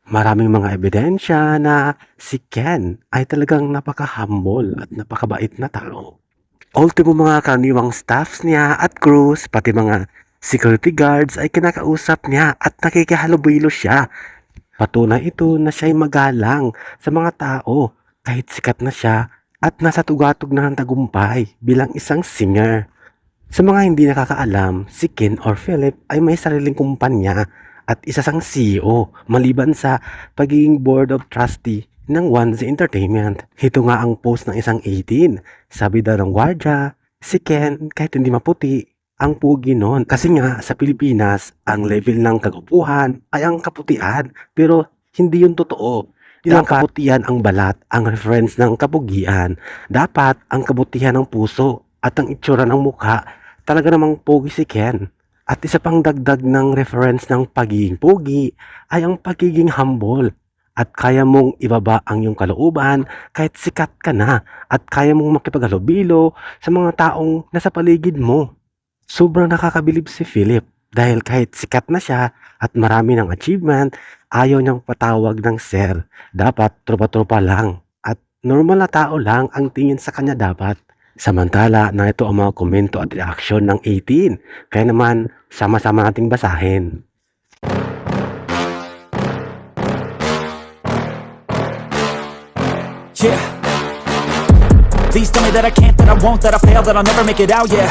Maraming mga ebidensya na si Ken ay talagang napaka-humble at napakabait na tao. Ultimo mga karaniwang staffs niya at crews, pati mga security guards ay kinakausap niya at nakikihalubilo siya. Patunay ito na siya'y magalang sa mga tao kahit sikat na siya at nasa tugatog na ng tagumpay bilang isang singer. Sa mga hindi nakakaalam, si Ken or Philip ay may sariling kumpanya at isa siyang CEO maliban sa pagiging board of trustee ng One's Entertainment. Ito nga ang post ng isang 18. Sabi daw ng gwardya, si Ken kahit hindi maputi, ang pugi nun. Kasi nga sa Pilipinas, ang level ng kagupuhan ay ang kaputian. Pero hindi yun totoo. Hindi lang kaputihan ang balat, ang reference ng kapugian. Dapat ang kabutihan ng puso at ang itsura ng mukha, talaga namang pogi si Ken. At isa pang dagdag ng reference ng pagiging pogi ay ang pagiging humble. At kaya mong ibaba ang iyong kalooban kahit sikat ka na at kaya mong makipaghalubilo sa mga taong nasa paligid mo. Sobrang nakakabilib si Philip dahil kahit sikat na siya at marami ng achievement, ayaw niyang patawag ng sir. Dapat tropa-tropa lang at normal na tao lang ang tingin sa kanya dapat. Samantala na ito ang mga komento at reaksyon ng 18. Kaya naman, sama-sama nating basahin. Yeah. Please tell me that I can't, that I won't, that I fail, that I'll never make it out, yeah.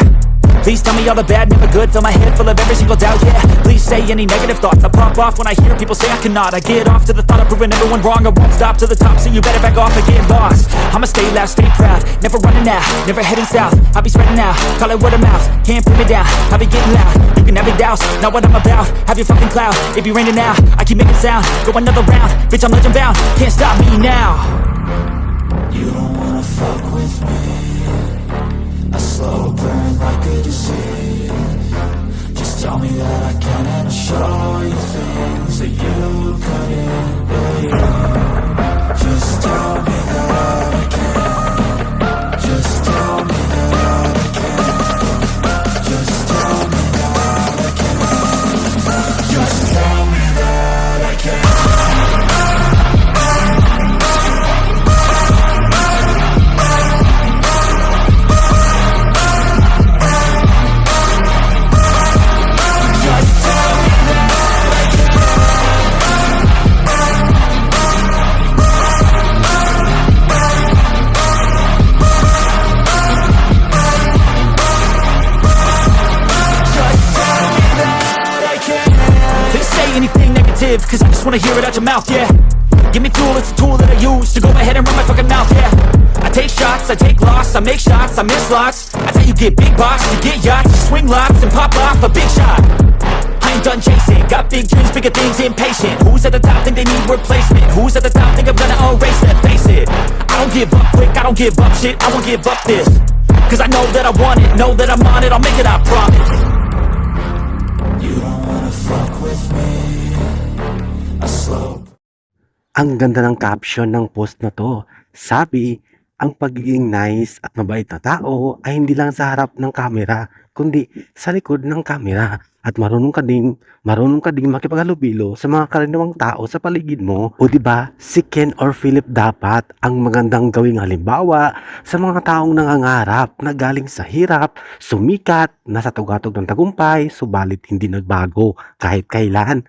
Please tell me all the bad, never good, fill my head full of every single doubt, yeah. Please say any negative thoughts, I pop off when I hear people say I cannot. I get off to the thought of proving everyone wrong, I won't stop to the top, so you better back off and get lost. I'ma stay loud, stay proud, never running out, never heading south. I'll be spreading out, call it word of mouth, can't put me down, I'll be getting loud. You can have it douse, not what I'm about, have your fucking cloud. It be raining now, I keep making sound, go another round, bitch I'm legend bound, can't stop me now. You don't wanna fuck with me, a slow burn like a disease. Just tell me that I can and I'll show you things that you couldn't believe. Just tell me that I can. Just tell me that I can. Just tell me that I can. Just tell me that I can. Cause I just wanna hear it out your mouth, yeah. Give me fuel, it's a tool that I use to go ahead and run my fucking mouth, yeah. I take shots, I take loss, I make shots, I miss lots. That's how you get big box, you get yachts, you swing lots and pop off a big shot. I ain't done chasing, got big dreams, bigger things, impatient. Who's at the top think they need replacement? Who's at the top think I'm gonna erase that, face it. I don't give up quick, I don't give up shit, I won't give up this. Cause I know that I want it, know that I'm on it, I'll make it, I promise. You don't wanna fuck with me. Ang ganda ng caption ng post na to. Sabi, ang pagiging nice at mabait na tao ay hindi lang sa harap ng kamera, kundi sa likod ng kamera. At marunong ka ding makipaghalubilo sa mga karaniwang tao sa paligid mo. O diba, si Ken or Philip dapat ang magandang gawing halimbawa sa mga taong nangangarap na galing sa hirap, sumikat, nasa tugatog ng tagumpay, subalit hindi nagbago kahit kailan.